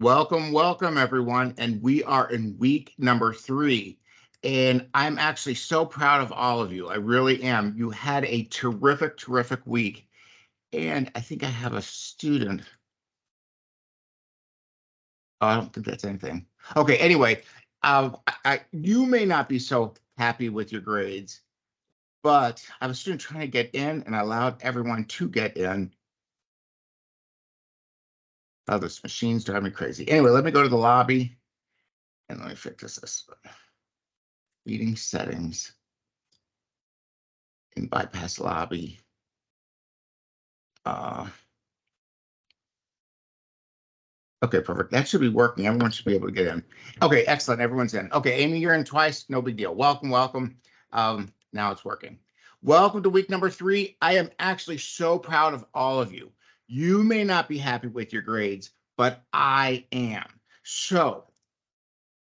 Welcome, welcome, everyone. And we are in week number 3. And I'm actually so proud of all of you. I really am. You had a terrific, terrific week. And I think I have a student. Oh, I don't think that's anything. Okay, anyway, you may not be so happy with your grades, but I have a student trying to get in and I allowed everyone to get in. Oh, this machine's driving me crazy. Anyway, let me go to the lobby and let me fix this. Meeting settings. And bypass lobby. Okay, perfect. That should be working. Everyone should be able to get in. Okay, excellent. Everyone's in. Okay, Amy, you're in twice. No big deal. Welcome, welcome. Now it's working. Welcome to week number 3. I am actually so proud of all of you. You may not be happy with your grades, but I am. So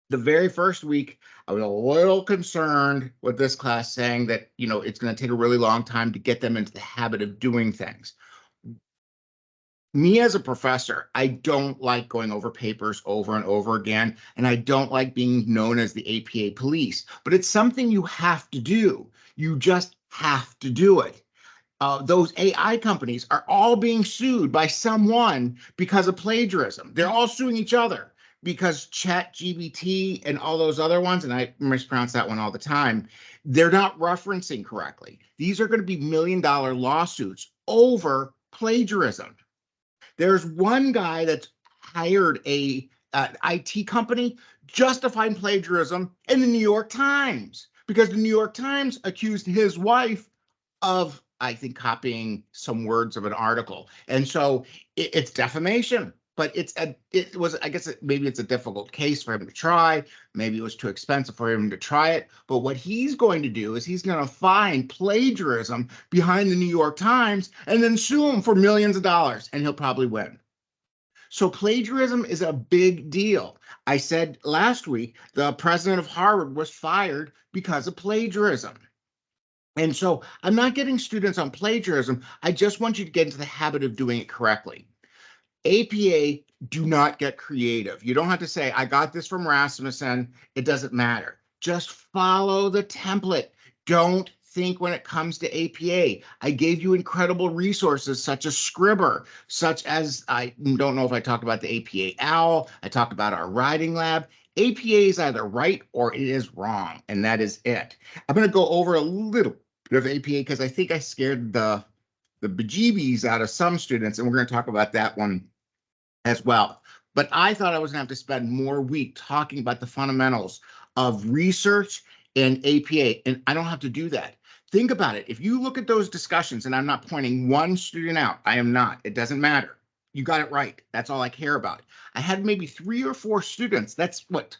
the very first week, I was a little concerned with this class saying that, it's going to take a really long time to get them into the habit of doing things. Me as a professor, I don't like going over papers over and over again, and I don't like being known as the APA police, but it's something you have to do. You just have to do it. Those AI companies are all being sued by someone because of plagiarism. They're all suing each other because ChatGPT and all those other ones, and I mispronounce that one all the time, they're not referencing correctly. These are going to be million-dollar lawsuits over plagiarism. There's one guy that's hired a IT company just to find plagiarism in the New York Times because the New York Times accused his wife of, I think, copying some words of an article. And so it's defamation. But I guess maybe it's a difficult case for him to try. Maybe it was too expensive for him to try it. But what he's going to do is he's going to find plagiarism behind the New York Times and then sue him for millions of dollars, and he'll probably win. So plagiarism is a big deal. I said last week the president of Harvard was fired because of plagiarism. And so I'm not getting students on plagiarism. I just want you to get into the habit of doing it correctly. APA, do not get creative. You don't have to say, I got this from Rasmussen. It doesn't matter. Just follow the template. Don't think when it comes to APA. I gave you incredible resources such as Scribr, such as, I don't know if I talked about the APA OWL. I talked about our writing lab. APA is either right or it is wrong, and that is it. I'm going to go over a little bit of APA because I think I scared the bejeebies out of some students, and we're going to talk about that one as well. But I thought I was going to have to spend more week talking about the fundamentals of research and APA, and I don't have to do that. Think about it. If you look at those discussions, and I'm not pointing one student out, I am not. It doesn't matter. You got it right. That's all I care about. I had maybe 3 or 4 students. That's what,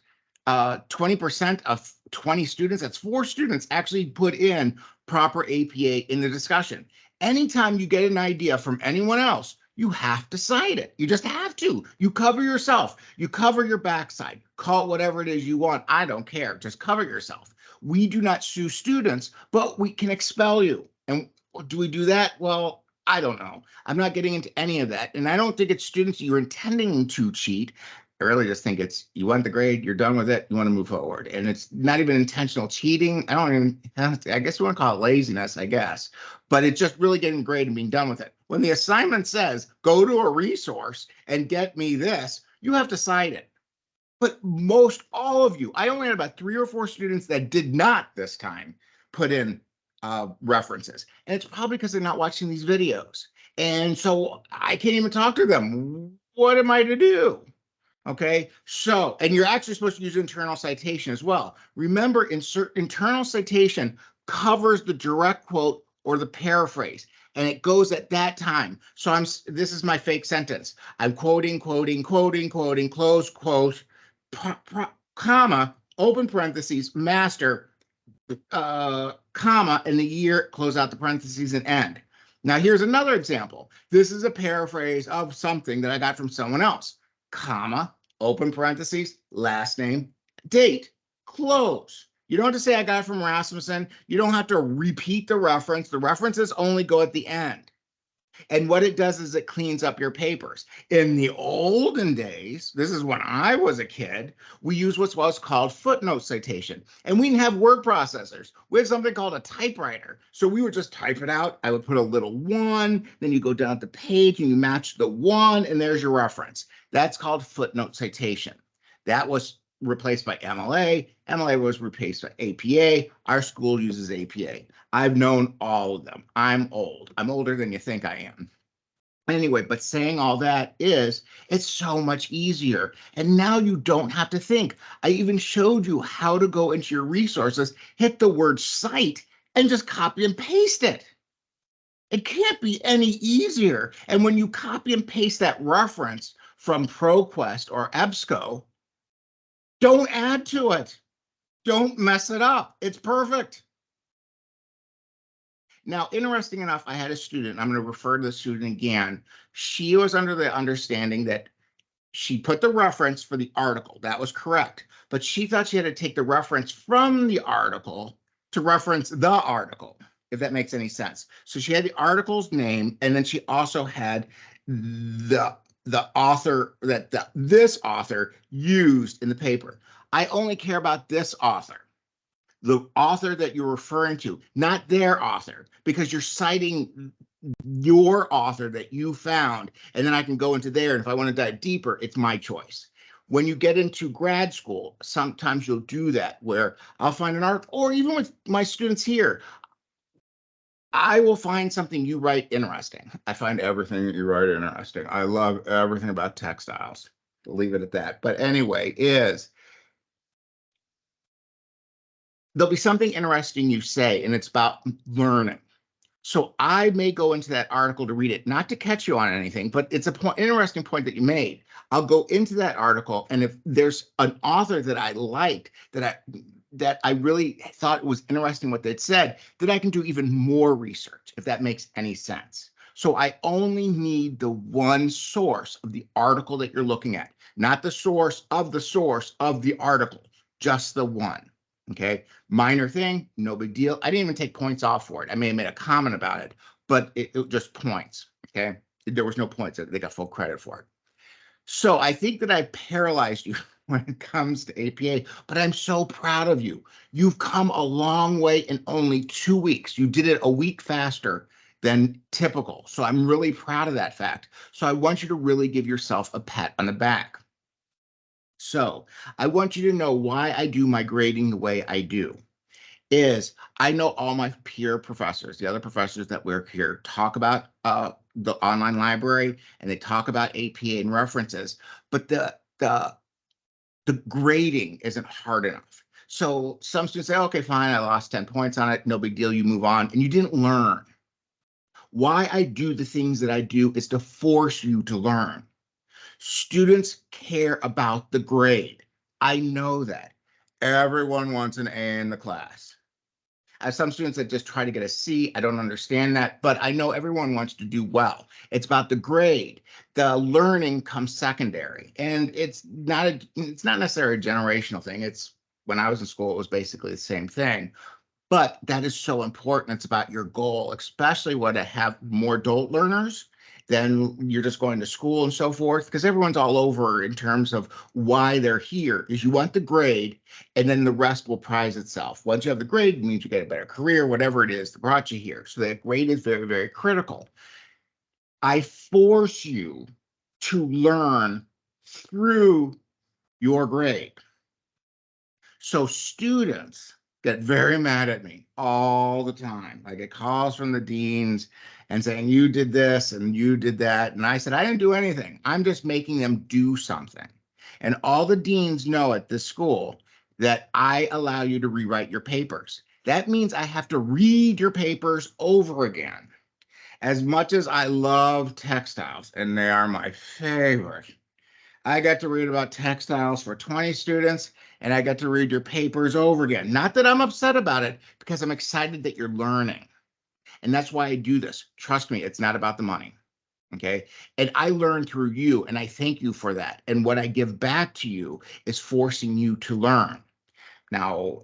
20% of 20 students. That's 4 students actually put in proper APA in the discussion. Anytime you get an idea from anyone else, you have to cite it. You just have to. You cover yourself. You cover your backside. Call it whatever it is you want. I don't care. Just cover yourself. We do not sue students, but we can expel you. And do we do that? Well, I don't know. I'm not getting into any of that. And I don't think it's students you're intending to cheat. I really just think it's, you want the grade, you're done with it, you want to move forward. And it's not even intentional cheating. I guess we want to call it laziness, I guess. But it's just really getting the grade and being done with it. When the assignment says, go to a resource and get me this, you have to cite it. But most all of you, I only had about 3 or 4 students that did not this time put in references. And it's probably because they're not watching these videos. And so I can't even talk to them. What am I to do? Okay, so, and you're actually supposed to use internal citation as well. Remember, internal citation covers the direct quote or the paraphrase, and it goes at that time. So this is my fake sentence. I'm quoting, close quote, comma, open parentheses, master, comma, and the year, close out the parentheses and end. Now, here's another example. This is a paraphrase of something that I got from someone else. Comma, open parentheses, last name, date, close. You don't have to say I got it from Rasmussen. You don't have to repeat the reference. The references only go at the end. And what it does is it cleans up your papers. In the olden days, this is when I was a kid, we used what was called footnote citation. And we didn't have word processors. We had something called a typewriter. So we would just type it out. I would put a little one, then you go down the page and you match the one, and there's your reference. That's called footnote citation. That was replaced by MLA. MLA was replaced by APA. Our school uses APA. I've known all of them. I'm old. I'm older than you think I am. Anyway, but saying all that is, it's so much easier. And now you don't have to think. I even showed you how to go into your resources, hit the word cite, and just copy and paste it. It can't be any easier. And when you copy and paste that reference from ProQuest or EBSCO, don't add to it. Don't mess it up. It's perfect. Now, interesting enough, I had a student, I'm going to refer to the student again. She was under the understanding that she put the reference for the article. That was correct. But she thought she had to take the reference from the article to reference the article, if that makes any sense. So she had the article's name, and then she also had the author that this author used in the paper. I only care about this author, the author that you're referring to, not their author, because you're citing your author that you found, and then I can go into there. And if I want to dive deeper, it's my choice. When you get into grad school, sometimes you'll do that where I'll find an article, or even with my students here, I will find something you write interesting. I find everything that you write interesting. I love everything about textiles. I'll leave it at that. But anyway, there'll be something interesting you say, and it's about learning. So I may go into that article to read it, not to catch you on anything, but it's a interesting point that you made. I'll go into that article, and if there's an author that I liked, that I really thought was interesting what they'd said, then I can do even more research, if that makes any sense. So I only need the one source of the article that you're looking at, not the source of the article, just the one. Okay, minor thing, no big deal. I didn't even take points off for it. I may have made a comment about it, but it just points. Okay, there was no points. They got full credit for it. So I think that I paralyzed you when it comes to APA, but I'm so proud of you. You've come a long way in only 2 weeks. You did it a week faster than typical. So I'm really proud of that fact. So I want you to really give yourself a pat on the back. So I want you to know why I do my grading the way I do. Is I know all my peer professors, the other professors that work here, talk about the online library, and they talk about APA and references, but the grading isn't hard enough. So some students say, okay, fine, I lost 10 points on it, no big deal, you move on, and you didn't learn. Why I do the things that I do is to force you to learn. Students care about the grade. I know that. Everyone wants an A in the class. I have some students that just try to get a C. I don't understand that, but I know everyone wants to do well. It's about the grade. The learning comes secondary, and it's not necessarily a generational thing. It's when I was in school, it was basically the same thing. But that is so important. It's about your goal, especially when I have more adult learners than you're just going to school and so forth, because everyone's all over in terms of why they're here. Is you want the grade, and then the rest will prize itself. Once you have the grade, it means you get a better career, whatever it is that brought you here. So that grade is very, very critical. I force you to learn through your grade. So students get very mad at me all the time. I get calls from the deans and saying, you did this and you did that. And I said, I didn't do anything. I'm just making them do something. And all the deans know at this school that I allow you to rewrite your papers. That means I have to read your papers over again. As much as I love textiles, and they are my favorite, I got to read about textiles for 20 students, and I got to read your papers over again. Not that I'm upset about it, because I'm excited that you're learning. And that's why I do this. Trust me, it's not about the money. Okay. And I learn through you, and I thank you for that. And what I give back to you is forcing you to learn. Now,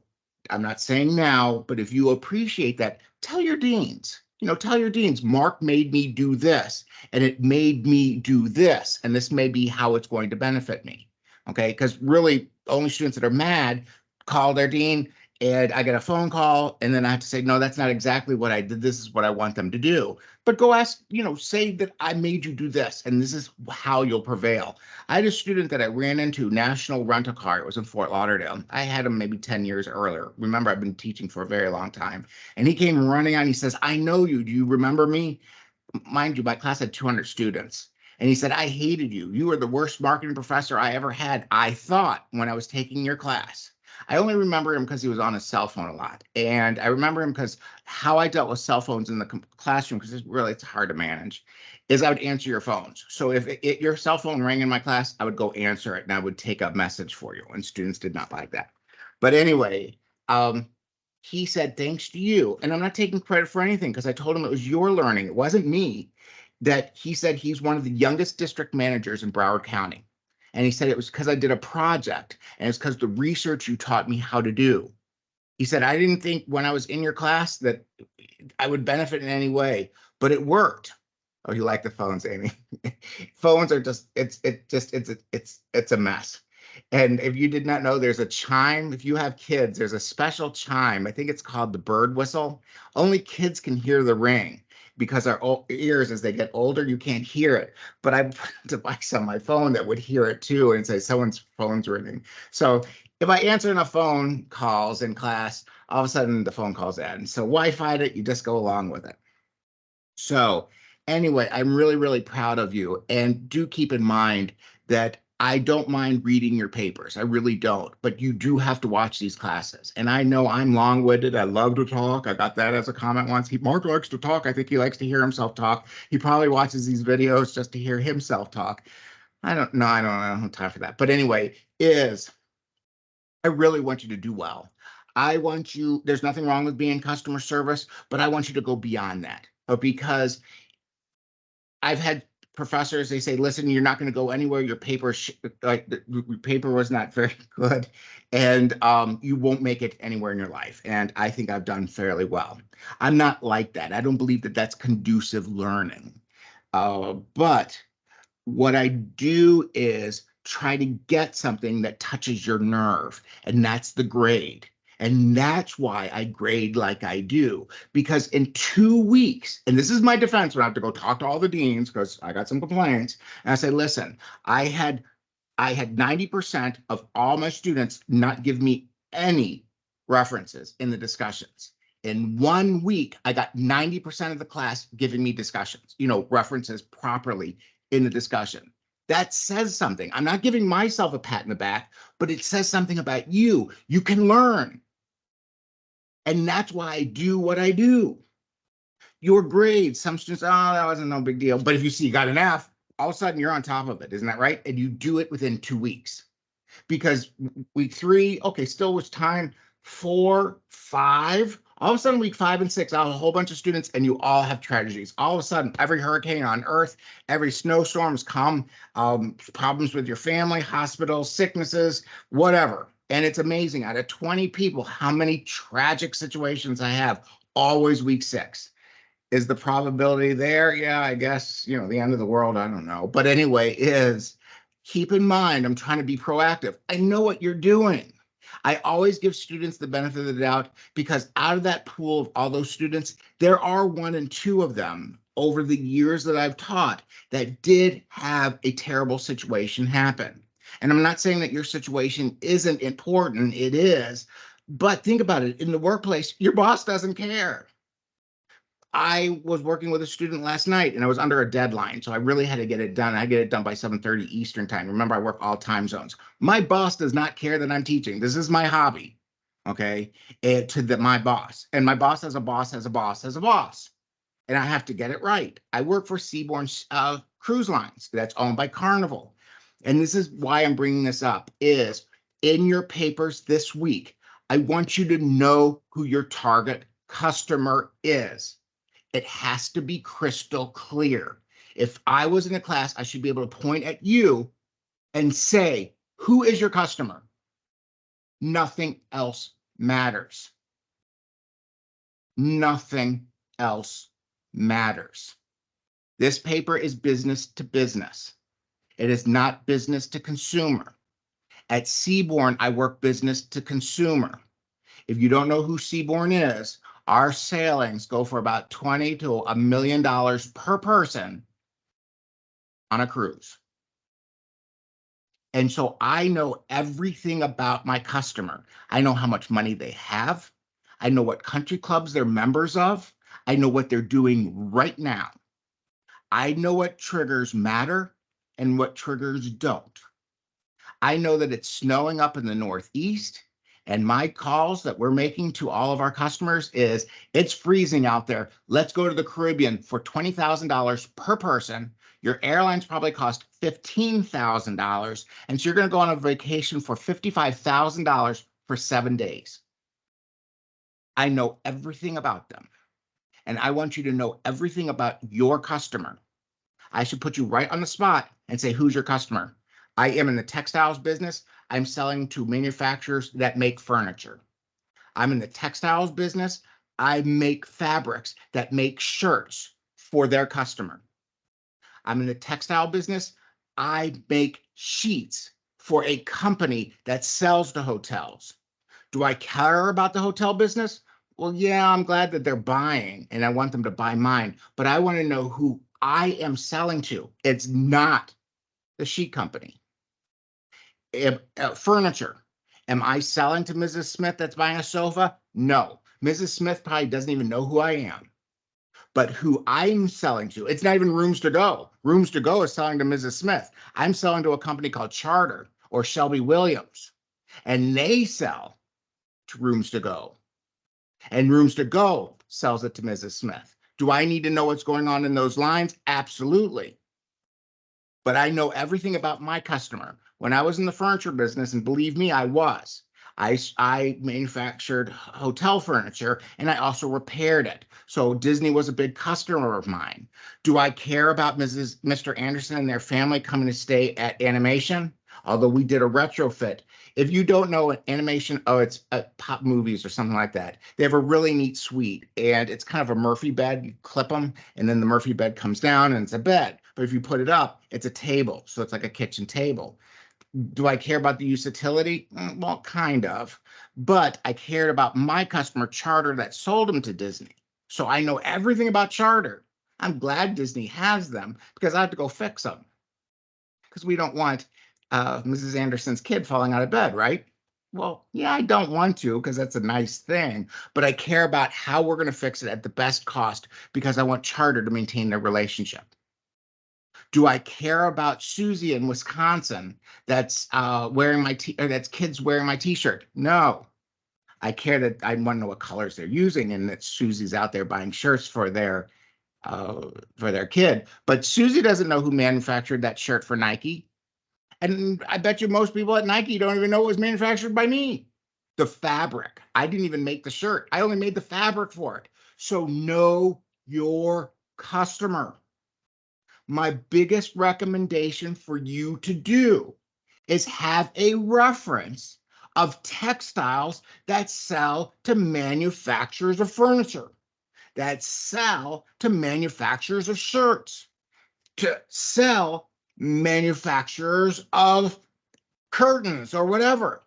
I'm not saying now, but if you appreciate that, tell your deans. Tell your deans, Mark made me do this, and it made me do this, and this may be how it's going to benefit me. Okay, because really, only students that are mad call their dean, and I get a phone call, and then I have to say, no, that's not exactly what I did. This is what I want them to do. But go ask, say that I made you do this, and this is how you'll prevail. I had a student that I ran into, National Rental Car. It was in Fort Lauderdale. I had him maybe 10 years earlier. Remember, I've been teaching for a very long time. And he came running on. He says, I know you. Do you remember me? Mind you, my class had 200 students. And he said, I hated you. You were the worst marketing professor I ever had, I thought, when I was taking your class. I only remember him because he was on his cell phone a lot. And I remember him because how I dealt with cell phones in the classroom, because it's hard to manage, is I would answer your phones. So if your cell phone rang in my class, I would go answer it and I would take a message for you. And students did not like that. But anyway, he said, thanks to you. And I'm not taking credit for anything because I told him it was your learning. It wasn't me. That he said he's one of the youngest district managers in Broward County. And he said it was because I did a project and it's because the research you taught me how to do. He said, I didn't think when I was in your class that I would benefit in any way, but it worked. Oh, you like the phones, Amy? Phones are just, it's a mess. And if you did not know, there's a chime. If you have kids, there's a special chime. I think it's called the bird whistle. Only kids can hear the ring because our ears, as they get older, you can't hear it. But I put a device on my phone that would hear it too and say someone's phone's ringing. So if I answer enough phone calls in class, all of a sudden the phone calls end. So Wi-Fi'd it, you just go along with it. So anyway, I'm really, really proud of you. And do keep in mind that I don't mind reading your papers. I really don't. But you do have to watch these classes. And I know I'm long-winded. I love to talk. I got that as a comment once. Mark likes to talk. I think he likes to hear himself talk. He probably watches these videos just to hear himself talk. I don't know. I don't have time for that. But anyway, I really want you to do well. I want you, there's nothing wrong with being customer service, but I want you to go beyond that. Because I've had professors, they say, listen, you're not going to go anywhere. Your paper, the paper was not very good, and you won't make it anywhere in your life. And I think I've done fairly well. I'm not like that. I don't believe that that's conducive learning. But what I do is try to get something that touches your nerve, and that's the grade. And that's why I grade like I do, because in 2 weeks, and this is my defense when I have to go talk to all the deans because I got some complaints, and I say, listen, I had 90% of all my students not give me any references in the discussions. In 1 week, I got 90% of the class giving me discussions, references properly in the discussion. That says something. I'm not giving myself a pat in the back, but it says something about you. You can learn. And that's why I do what I do. Your grades, some students, oh, that wasn't no big deal. But if you see you got an F, all of a sudden you're on top of it. Isn't that right? And you do it within 2 weeks. Because week 3, okay, still was time. 4, 5, all of a sudden week 5 and 6, I have a whole bunch of students and you all have tragedies. All of a sudden, every hurricane on earth, every snowstorms come, problems with your family, hospitals, sicknesses, whatever. And it's amazing. Out of 20 people, how many tragic situations I have, always week 6. Is the probability there? Yeah, I guess, the end of the world, I don't know. But anyway, keep in mind, I'm trying to be proactive. I know what you're doing. I always give students the benefit of the doubt because out of that pool of all those students, there are 1 and 2 of them over the years that I've taught that did have a terrible situation happen. And I'm not saying that your situation isn't important. It is. But think about it. In the workplace, your boss doesn't care. I was working with a student last night and I was under a deadline, so I really had to get it done. I get it done by 7:30 Eastern time. Remember, I work all time zones. My boss does not care that I'm teaching. This is my hobby, okay? My boss. And my boss has a boss, has a boss, has a boss. And I have to get it right. I work for Seabourn Cruise Lines that's owned by Carnival. And this is why I'm bringing this up, is in your papers this week, I want you to know who your target customer is. It has to be crystal clear. If I was in a class, I should be able to point at you and say, who is your customer? Nothing else matters. Nothing else matters. This paper is business to business. It is not business to consumer. At Seaborn, I work business to consumer. If you don't know who Seaborn is, our sailings go for about $20 to $1 million per person on a cruise. And so I know everything about my customer. I know how much money they have. I know what country clubs they're members of. I know what they're doing right now. I know what triggers matter and what triggers don't. I know that it's snowing up in the Northeast, and my calls that we're making to all of our customers is, it's freezing out there. Let's go to the Caribbean for $20,000 per person. Your airlines probably cost $15,000, and so you're going to go on a vacation for $55,000 for 7 days. I know everything about them, and I want you to know everything about your customer. I should put you right on the spot and say, who's your customer? I am in the textiles business. I'm selling to manufacturers that make furniture. I'm in the textiles business. I make fabrics that make shirts for their customer. I'm in the textile business. I make sheets for a company that sells to hotels. Do I care about the hotel business? Well, yeah, I'm glad that they're buying and I want them to buy mine, but I want to know who I am selling to. It's not the sheet company. Furniture. Am I selling to Mrs. Smith that's buying a sofa? No. Mrs. Smith probably doesn't even know who I am. But who I'm selling to, it's not even Rooms to Go. Rooms to Go is selling to Mrs. Smith. I'm selling to a company called Charter or Shelby Williams, and they sell to Rooms to Go. And Rooms to Go sells it to Mrs. Smith. Do I need to know what's going on in those lines? Absolutely. But I know everything about my customer. When I was in the furniture business, and believe me, I was, I manufactured hotel furniture and I also repaired it. So Disney was a big customer of mine. Do I care about Mr. Anderson and their family coming to stay at Animation? Although we did a retrofit. If you don't know Animation, it's Pop Movies or something like that. They have a really neat suite, and it's kind of a Murphy bed. You clip them, and then the Murphy bed comes down, and it's a bed. But if you put it up, it's a table, so it's like a kitchen table. Do I care about the utility? Well, kind of. But I cared about my customer, Charter, that sold them to Disney. So I know everything about Charter. I'm glad Disney has them because I have to go fix them. Because we don't want Mrs. Anderson's kid falling out of bed, right? Well, yeah, I don't want to because that's a nice thing, but I care about how we're going to fix it at the best cost because I want Charter to maintain their relationship. Do I care about Susie in Wisconsin that's wearing my that's kids wearing my T-shirt? No. I care that I want to know what colors they're using and that Susie's out there buying shirts for their kid. But Susie doesn't know who manufactured that shirt for Nike. And I bet you most people at Nike don't even know it was manufactured by me. The fabric. I didn't even make the shirt. I only made the fabric for it. So know your customer. My biggest recommendation for you to do is have a reference of textiles that sell to manufacturers of furniture, that sell to manufacturers of shirts, to sell manufacturers of curtains or whatever.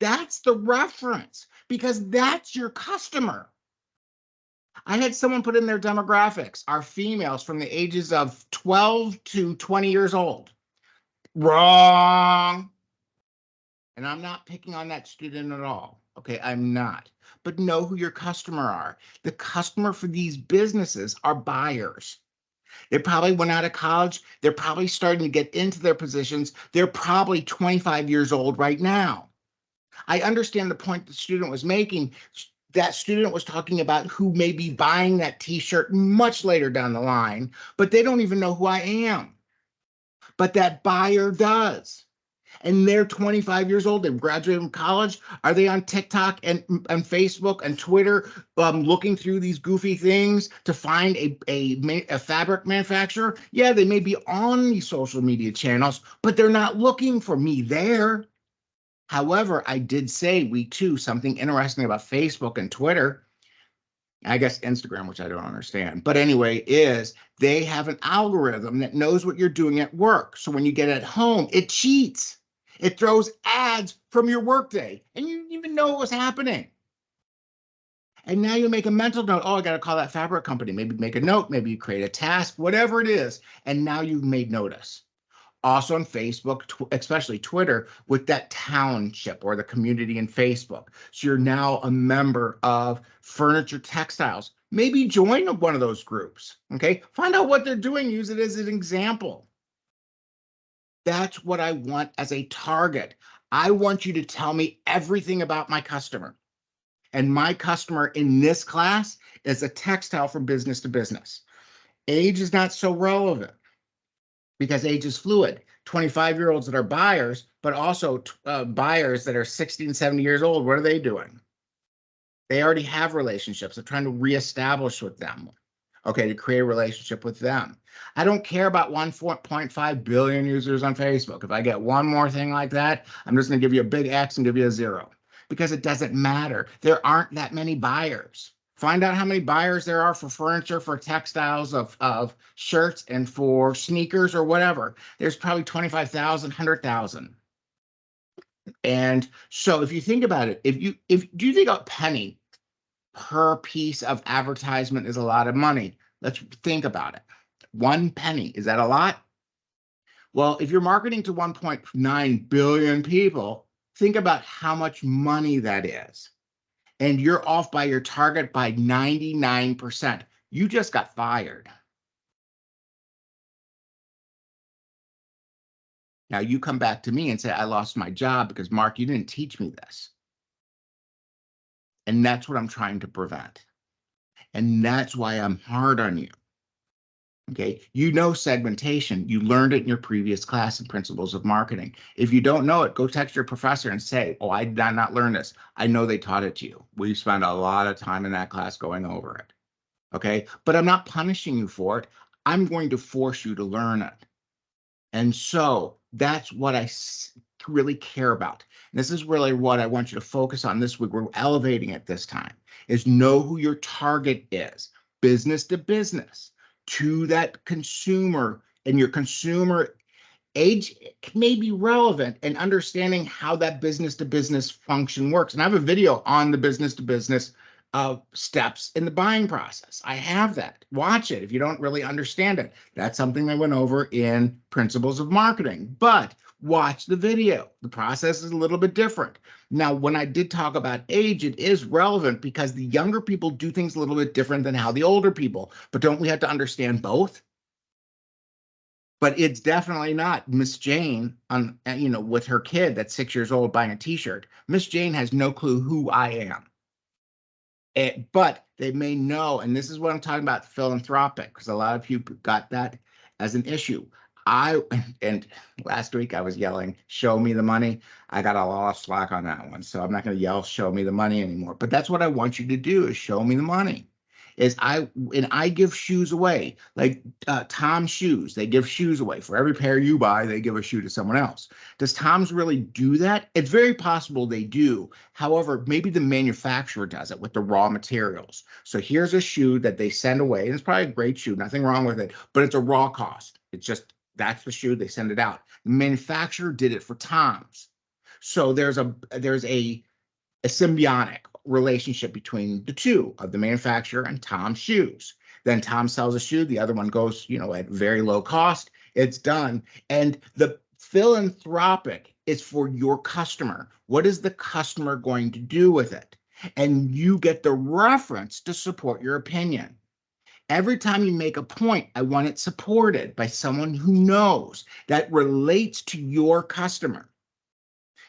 That's the reference because that's your customer. I had someone put in their demographics are females from the ages of 12 to 20 years old. Wrong. And I'm not picking on that student at all. Okay, I'm not. But know who your customer are. The customer for these businesses are buyers. They probably went out of college. They're probably starting to get into their positions. They're probably 25 years old right now. I understand the point the student was making. That student was talking about who may be buying that T-shirt much later down the line, but they don't even know who I am. But that buyer does. And they're 25 years old. They've graduated from college. Are they on TikTok and Facebook and Twitter looking through these goofy things to find a fabric manufacturer? Yeah, they may be on these social media channels, but they're not looking for me there. However, I did say week 2 something interesting about Facebook and Twitter. I guess Instagram, which I don't understand. But anyway, is they have an algorithm that knows what you're doing at work. So when you get at home, it cheats. It throws ads from your workday, and you didn't even know what was happening. And now you make a mental note. Oh, I got to call that fabric company. Maybe make a note. Maybe you create a task, whatever it is. And now you've made notice. Also on Facebook, especially Twitter, with that township or the community in Facebook. So you're now a member of Furniture Textiles. Maybe join one of those groups. Okay. Find out what they're doing. Use it as an example. That's what I want as a target. I want you to tell me everything about my customer. And my customer in this class is a textile from business to business. Age is not so relevant because age is fluid. 25-year-olds that are buyers, but also buyers that are 60 and 70 years old, what are they doing? They already have relationships. They're trying to reestablish with them, okay, to create a relationship with them. I don't care about 1.5 billion users on Facebook. If I get one more thing like that, I'm just going to give you a big X and give you a 0 because it doesn't matter. There aren't that many buyers. Find out how many buyers there are for furniture, for textiles, of shirts, and for sneakers or whatever. There's probably 25,000, 100,000. And so if you think about it, do you think a penny per piece of advertisement is a lot of money? Let's think about it. 1 penny, is that a lot? Well, if you're marketing to 1.9 billion people, think about how much money that is. And you're off by your target by 99%. You just got fired. Now you come back to me and say, I lost my job because, Mark, you didn't teach me this. And that's what I'm trying to prevent. And that's why I'm hard on you. Okay, you know segmentation. You learned it in your previous class in Principles of Marketing. If you don't know it, go text your professor and say, oh, I did not learn this. I know they taught it to you. We spent a lot of time in that class going over it. Okay, but I'm not punishing you for it. I'm going to force you to learn it. And so that's what I really care about. And this is really what I want you to focus on this week. We're elevating it this time, is know who your target is, business to business, to that consumer, and your consumer age may be relevant, and understanding how that business to business function works. And I have a video on the business to business steps in the buying process. I have that. Watch it if you don't really understand it. That's something I went over in Principles of Marketing. But watch the video. The process is a little bit different. Now, when I did talk about age, it is relevant because the younger people do things a little bit different than how the older people. But don't we have to understand both? But it's definitely not Miss Jane on, with her kid that's 6 years old buying a T-shirt. Miss Jane has no clue who I am. But they may know, and this is what I'm talking about, philanthropic, because a lot of you got that as an issue. And last week I was yelling, show me the money. I got a lot of slack on that one. So I'm not going to yell, show me the money anymore. But that's what I want you to do, is show me the money. I give shoes away, like Tom's shoes. They give shoes away. For every pair you buy, they give a shoe to someone else. Does Tom's really do that? It's very possible they do. However, maybe the manufacturer does it with the raw materials. So here's a shoe that they send away, and it's probably a great shoe, nothing wrong with it, but it's a raw cost. It's just, that's the shoe, they send it out. The manufacturer did it for Tom's. So there's a symbiotic relationship between the two, of the manufacturer and Tom's shoes. Then Tom sells a shoe, the other one goes, at very low cost. It's done. And the philanthropic is for your customer. What is the customer going to do with it? And you get the reference to support your opinion. Every time you make a point, I want it supported by someone who knows, that relates to your customer.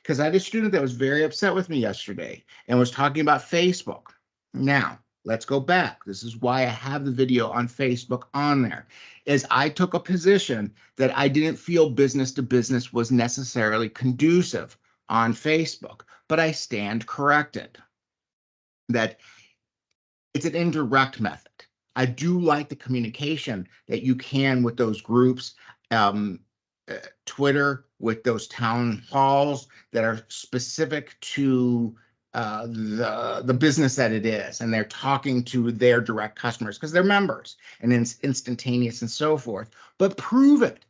Because I had a student that was very upset with me yesterday and was talking about Facebook. Now, let's go back. This is why I have the video on Facebook on there, is I took a position that I didn't feel business to business was necessarily conducive on Facebook, but I stand corrected. That it's an indirect method. I do like the communication that you can with those groups, Twitter, with those town halls that are specific to the business that it is, and they're talking to their direct customers because they're members, and it's instantaneous and so forth. But prove it.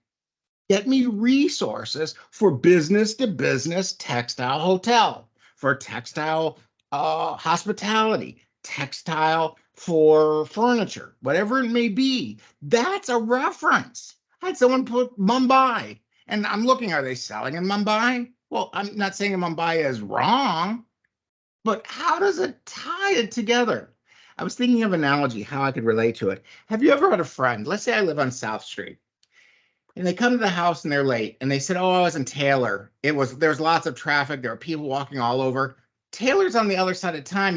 Get me resources for business to business textile hotel, for textile hospitality, textile for furniture, whatever it may be. That's a reference. I had someone put Mumbai, and I'm looking, are they selling in Mumbai? Well, I'm not saying Mumbai is wrong, but how does it tie it together? I was thinking of an analogy, how I could relate to it. Have you ever had a friend? Let's say I live on South Street, and they come to the house and they're late, and they said, "Oh, I was in Taylor. There's lots of traffic. There were people walking all over." Taylor's on the other side of town.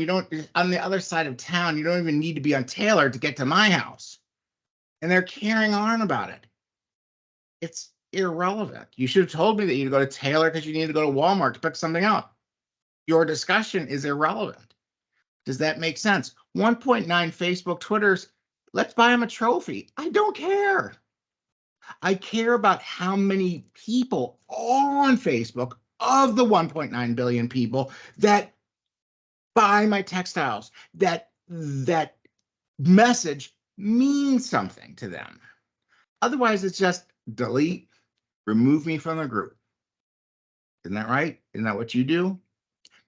On the other side of town. You don't even need to be on Taylor to get to my house. And they're carrying on about it. It's irrelevant. You should have told me that you need to go to Taylor because you need to go to Walmart to pick something up. Your discussion is irrelevant. Does that make sense? 1.9 Facebook, Twitter's, let's buy them a trophy. I don't care. I care about how many people on Facebook of the 1.9 billion people that buy my textiles, that message means something to them. Otherwise, it's just delete, remove me from the group. Isn't that right? Isn't that what you do?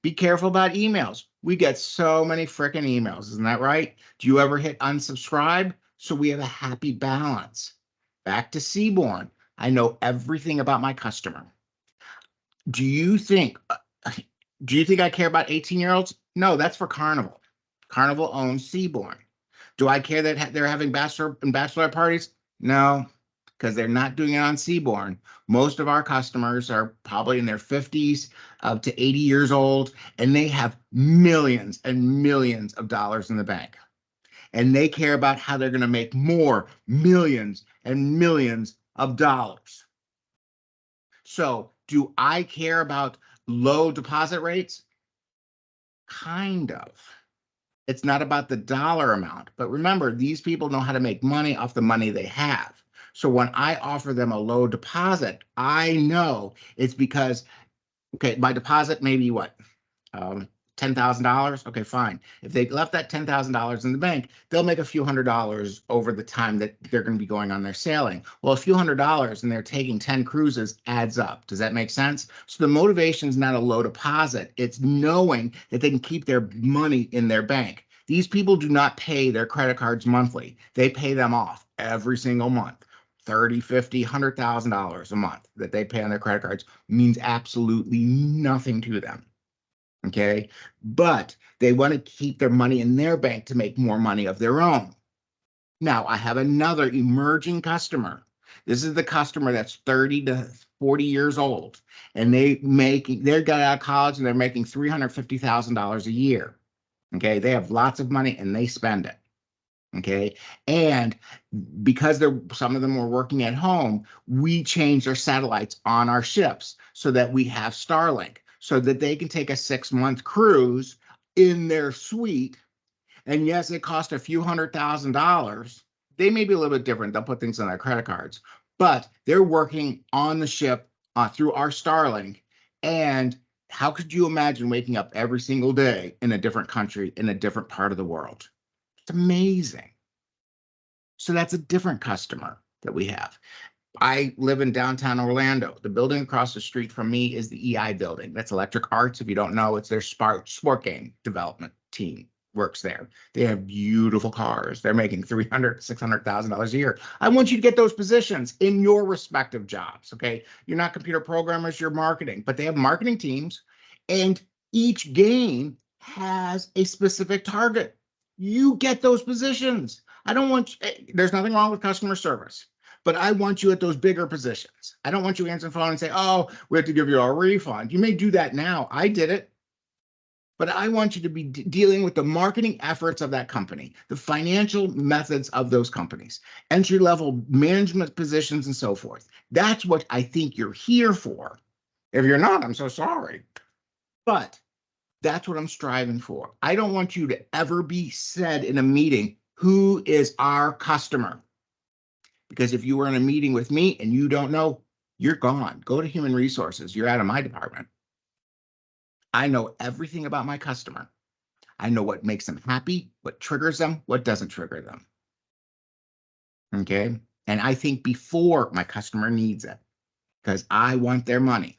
Be careful about emails. We get so many freaking emails. Isn't that right? Do you ever hit unsubscribe? So we have a happy balance. Back to Seaborn. I know everything about my customer. Do you think I care about 18-year-olds? No, that's for Carnival. Carnival owns Seaborn. Do I care that they're having bachelor and bachelorette parties? No, because they're not doing it on Seaborn. Most of our customers are probably in their 50s up to 80 years old, and they have millions and millions of dollars in the bank. And they care about how they're going to make more millions and millions of dollars. So do I care about low deposit rates? Kind of. It's not about the dollar amount. But remember, these people know how to make money off the money they have. So when I offer them a low deposit, I know it's because, okay, my deposit may be what? $10,000. Okay, fine. If they left that $10,000 in the bank, they'll make a few $100s over the time that they're going to be going on their sailing. Well, a few $100 and they're taking 10 cruises adds up. Does that make sense? So the motivation is not a low deposit. It's knowing that they can keep their money in their bank. These people do not pay their credit cards monthly. They pay them off every single month. $30, $50, $100,000 a month that they pay on their credit cards means absolutely nothing to them. Okay, but they want to keep their money in their bank to make more money of their own. Now, I have another emerging customer. This is the customer that's 30 to 40 years old, and they got out of college and they're making $350,000 a year. Okay, they have lots of money and they spend it. Okay, and because some of them were working at home, we changed our satellites on our ships so that we have Starlink, so that they can take a 6-month cruise in their suite. And yes, it cost a few $100,000. They may be a little bit different. They'll put things on their credit cards, but they're working on the ship through our Starlink. And how could you imagine waking up every single day in a different country, in a different part of the world? It's amazing. So that's a different customer that we have. I live in downtown Orlando. The building across the street from me is the EI building. That's Electric Arts. If you don't know, it's their sport game development team works there. They have beautiful cars. They're making $300,000, $600,000 a year. I want you to get those positions in your respective jobs. Okay, you're not computer programmers, you're marketing, but they have marketing teams, and each game has a specific target. You get those positions. I don't want. There's nothing wrong with customer service, but I want you at those bigger positions. I don't want you answering the phone and say, "Oh, we have to give you a refund." You may do that now. I did it. But I want you to be dealing with the marketing efforts of that company, the financial methods of those companies, entry-level management positions, and so forth. That's what I think you're here for. If you're not, I'm so sorry. But that's what I'm striving for. I don't want you to ever be said in a meeting, "Who is our customer?" Because if you were in a meeting with me and you don't know, you're gone. Go to human resources. You're out of my department. I know everything about my customer. I know what makes them happy, what triggers them, what doesn't trigger them. Okay. And I think before my customer needs it because I want their money.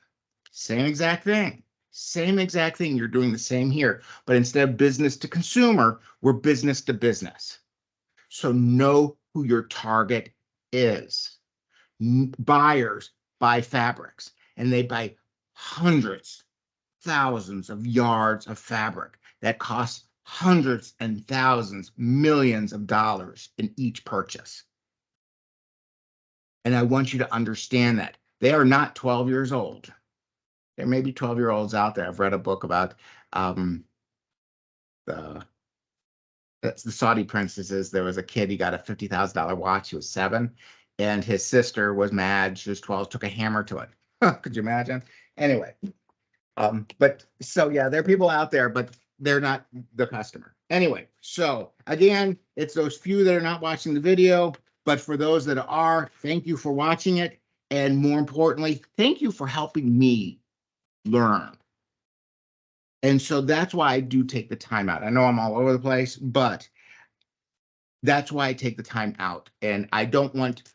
Same exact thing. Same exact thing. You're doing the same here. But instead of business to consumer, we're business to business. So know who your target is. Buyers buy fabrics and they buy hundreds, thousands of yards of fabric that costs hundreds and thousands, millions of dollars in each purchase. And I want you to understand that they are not 12 years old. There may be 12-year-olds out there. I've read a book about the Saudi princesses. There was a kid, he got a $50,000 watch. He was 7, and his sister was mad. She was 12, took a hammer to it. Could you imagine? Anyway, but so yeah, there are people out there, but they're not the customer. Anyway, so again, it's those few that are not watching the video, but for those that are, thank you for watching it. And more importantly, thank you for helping me learn. And so that's why I do take the time out. I know I'm all over the place, but that's why I take the time out. And I don't want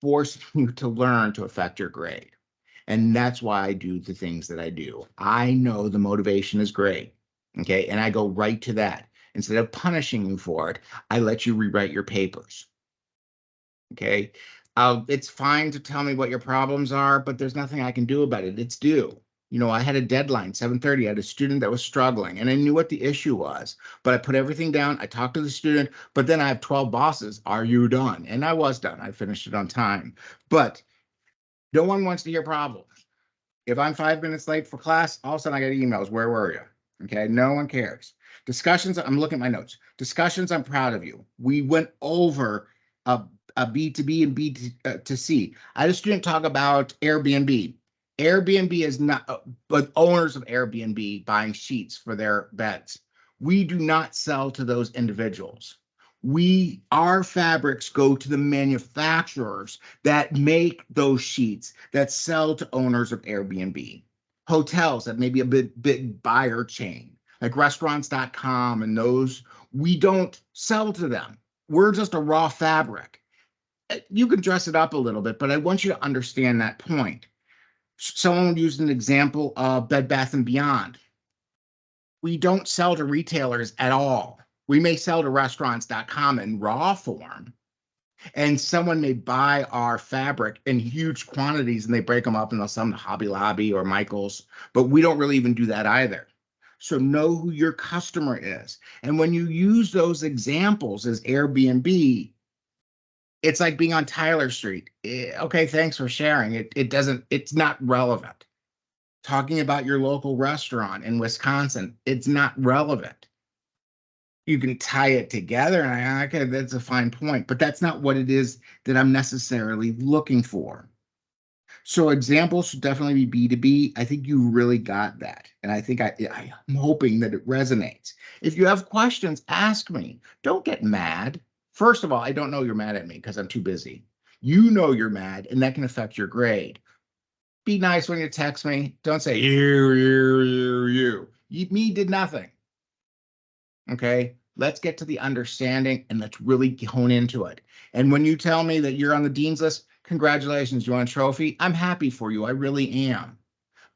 forcing you to learn to affect your grade. And that's why I do the things that I do. I know the motivation is great. Okay. And I go right to that. Instead of punishing you for it, I let you rewrite your papers. Okay. It's fine to tell me what your problems are, but there's nothing I can do about it. It's due. You know, I had a deadline, 7:30. I had a student that was struggling and I knew what the issue was, but I put everything down. I talked to the student, but then I have 12 bosses. Are you done? And I was done. I finished it on time, but no one wants to hear problems. If I'm 5 minutes late for class, all of a sudden I get emails. Where were you? Okay. No one cares. Discussions. I'm looking at my notes. Discussions. I'm proud of you. We went over a B2B and B2C. I had a student talk about Airbnb. Airbnb is not, but owners of Airbnb buying sheets for their beds. We do not sell to those individuals. Our fabrics go to the manufacturers that make those sheets that sell to owners of Airbnb. Hotels that may be a big buyer chain, like restaurants.com and those, we don't sell to them. We're just a raw fabric. You can dress it up a little bit, but I want you to understand that point. Someone used an example of Bed Bath & Beyond. We don't sell to retailers at all. We may sell to restaurants.com in raw form, and someone may buy our fabric in huge quantities and they break them up and they'll sell them to Hobby Lobby or Michael's, but we don't really even do that either. So know who your customer is. And when you use those examples as Airbnb, it's like being on Tyler Street. Okay, thanks for sharing. It's not relevant. Talking about your local restaurant in Wisconsin, it's not relevant. You can tie it together, and okay, that's a fine point, but that's not what it is that I'm necessarily looking for. So examples should definitely be B2B. I think you really got that. And I think I'm hoping that it resonates. If you have questions, ask me. Don't get mad. First of all, I don't know you're mad at me because I'm too busy. You know you're mad, and that can affect your grade. Be nice when you text me. Don't say, you. Me did nothing. Okay? Let's get to the understanding, and let's really hone into it. And when you tell me that you're on the dean's list, congratulations, you want a trophy? I'm happy for you. I really am.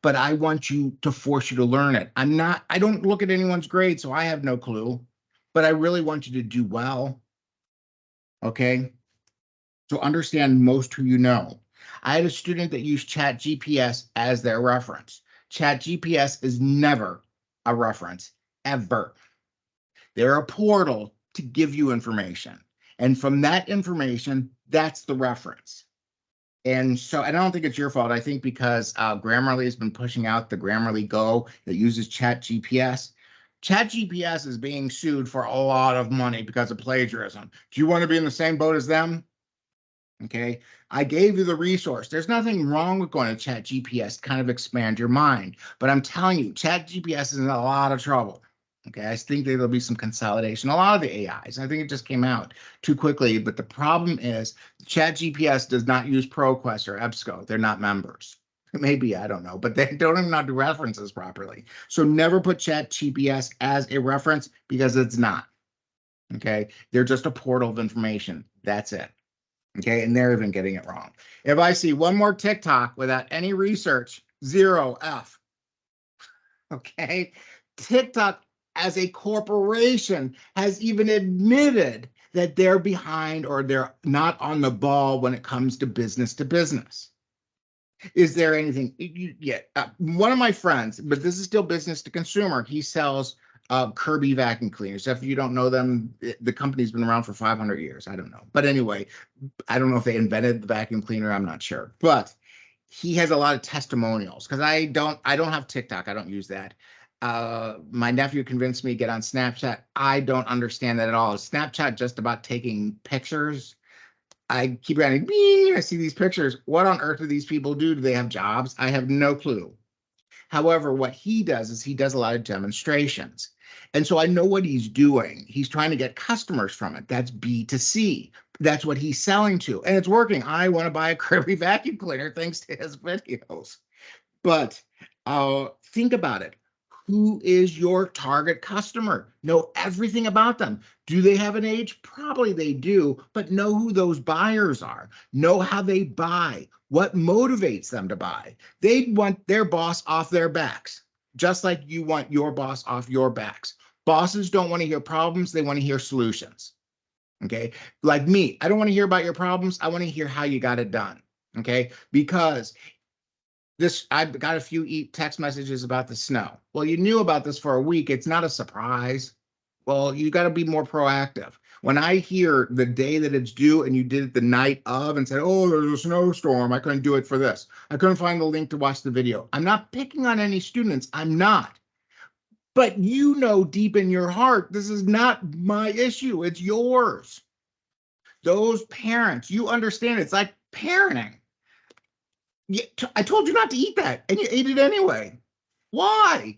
But I want you to force you to learn it. I don't look at anyone's grade, so I have no clue. But I really want you to do well. Okay? So understand most who you know. I had a student that used ChatGPS as their reference. ChatGPS is never a reference, ever. They're a portal to give you information. And from that information, that's the reference. And so I don't think it's your fault. I think because Grammarly has been pushing out the Grammarly Go that uses ChatGPS. ChatGPS is being sued for a lot of money because of plagiarism. Do you want to be in the same boat as them? Okay, I gave you the resource. There's nothing wrong with going to ChatGPS to kind of expand your mind. But I'm telling you, ChatGPS is in a lot of trouble. Okay, I think there'll be some consolidation. A lot of the AIs, I think it just came out too quickly. But the problem is ChatGPS does not use ProQuest or EBSCO. They're not members. Maybe, I don't know, but they don't even know how to do references properly. So never put ChatGPT as a reference because it's not. Okay. They're just a portal of information. That's it. Okay. And they're even getting it wrong. If I see one more TikTok without any research, 0 F. Okay. TikTok as a corporation has even admitted that they're behind or they're not on the ball when it comes to business. Is there anything? Yeah, one of my friends, but this is still business to consumer. He sells Kirby vacuum cleaners. If you don't know them, the company's been around for 500 years. I don't know, but anyway, I don't know if they invented the vacuum cleaner. I'm not sure, but he has a lot of testimonials because I don't have TikTok. I don't use that. My nephew convinced me to get on Snapchat. I don't understand that at all. Is Snapchat just about taking pictures? I keep running, I see these pictures. What on earth do these people do? Do they have jobs? I have no clue. However, what he does is he does a lot of demonstrations. And so I know what he's doing. He's trying to get customers from it. That's B2C. That's what he's selling to. And it's working. I want to buy a Kirby vacuum cleaner thanks to his videos. But think about it. Who is your target customer? Know everything about them. Do they have an age? Probably they do, but know who those buyers are. Know how they buy. What motivates them to buy? They want their boss off their backs, just like you want your boss off your backs. Bosses don't want to hear problems. They want to hear solutions. Okay. Like me, I don't want to hear about your problems. I want to hear how you got it done. Okay. Because I've got a few text messages about the snow. Well, you knew about this for a week. It's not a surprise. Well, you got to be more proactive. When I hear the day that it's due and you did it the night of and said, oh, there's a snowstorm, I couldn't do it for this. I couldn't find the link to watch the video. I'm not picking on any students. I'm not. But you know deep in your heart, this is not my issue. It's yours. Those parents, you understand, it's like parenting. I told you not to eat that, and you ate it anyway. Why?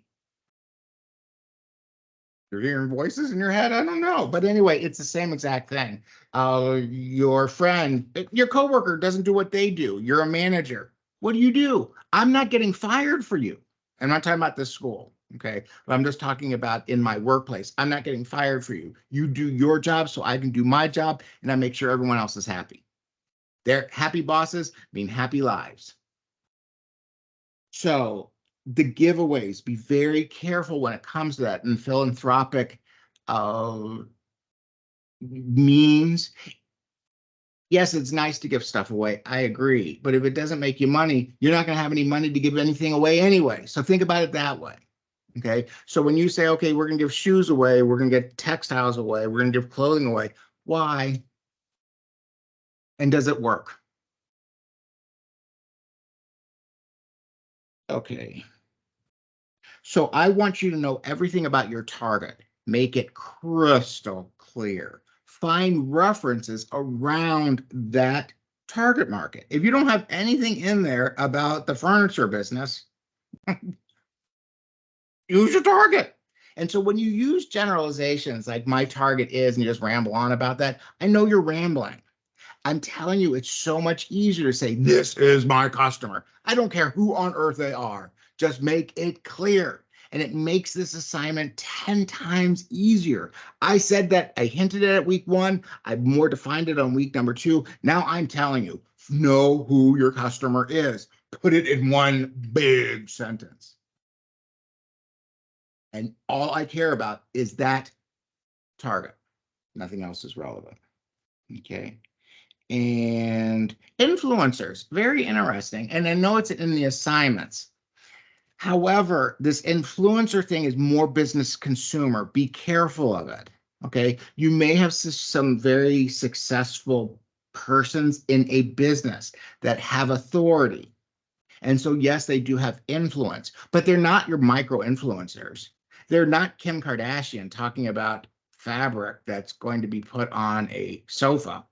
You're hearing voices in your head? I don't know. But anyway, it's the same exact thing. Your friend, your coworker doesn't do what they do. You're a manager. What do? I'm not getting fired for you. I'm not talking about this school, okay? But I'm just talking about in my workplace. I'm not getting fired for you. You do your job so I can do my job, and I make sure everyone else is happy. They're happy bosses mean happy lives. So the giveaways, be very careful when it comes to that. And philanthropic means, yes, it's nice to give stuff away. I agree. But if it doesn't make you money, you're not going to have any money to give anything away anyway. So think about it that way. Okay. So when you say, okay, we're going to give shoes away, we're going to get textiles away, we're going to give clothing away, why? And does it work? Okay. So I want you to know everything about your target. Make it crystal clear. Find references around that target market. If you don't have anything in there about the furniture business, use your target. And so when you use generalizations like my target is, and you just ramble on about that, I know you're rambling. I'm telling you, it's so much easier to say, this is my customer. I don't care who on earth they are. Just make it clear. And it makes this assignment 10 times easier. I said that, I hinted at it week 1. I've more defined it on week number 2. Now I'm telling you, know who your customer is. Put it in one big sentence. And all I care about is that target. Nothing else is relevant. Okay. And influencers, very interesting. And I know it's in the assignments. However, this influencer thing is more business consumer. Be careful of it. Okay. You may have some very successful persons in a business that have authority. And so, yes, they do have influence, but they're not your micro influencers. They're not Kim Kardashian talking about fabric that's going to be put on a sofa.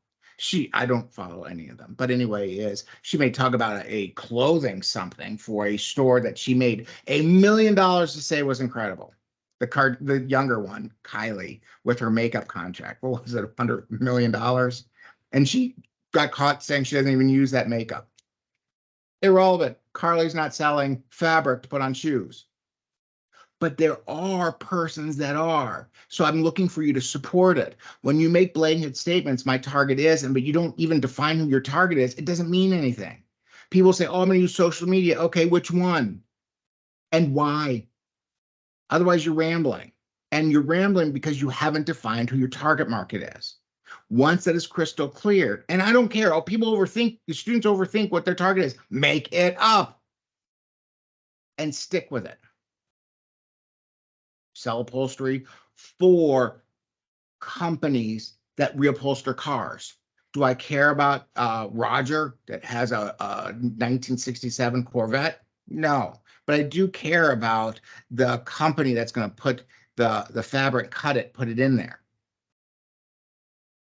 I don't follow any of them, but anyway, she may talk about a clothing something for a store that she made $1 million to say was incredible. The younger one, Kylie, with her makeup contract, what was it, $100 million? And she got caught saying she doesn't even use that makeup. Irrelevant. Carly's not selling fabric to put on shoes. But there are persons that are. So I'm looking for you to support it. When you make blanket statements, my target is, but you don't even define who your target is, it doesn't mean anything. People say, oh, I'm going to use social media. Okay, which one? And why? Otherwise, you're rambling. And you're rambling because you haven't defined who your target market is. Once that is crystal clear, and I don't care, people overthink, the students overthink what their target is. Make it up and stick with it. Sell upholstery for companies that reupholster cars. Do I care about Roger that has a 1967 Corvette? No, but I do care about the company that's going to put the fabric, cut it, put it in there.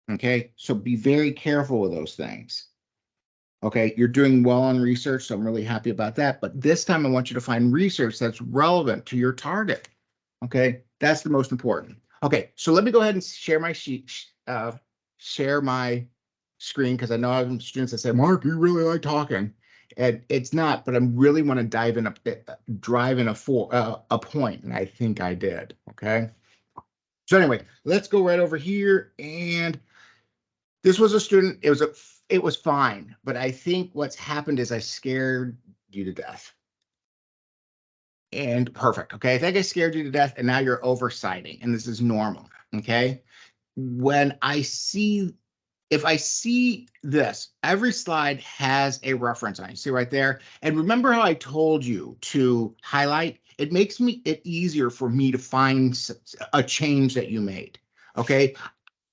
Okay, so be very careful with those things. Okay, you're doing well on research, so I'm really happy about that. But this time I want you to find research that's relevant to your target. Okay, that's the most important. Okay, so let me go ahead and share my sheet, share my screen, because I know I have students that say, Mark, you really like talking. And it's not, but I really want to drive in a point, and I think I did. Okay. So anyway, let's go right over here. And this was a student. It was fine, but I think what's happened is I scared you to death. And perfect. Okay. I think I scared you to death, and now you're oversighting, and this is normal. Okay. If I see this, every slide has a reference on it. See right there? And remember how I told you to highlight? It makes it easier for me to find a change that you made. Okay.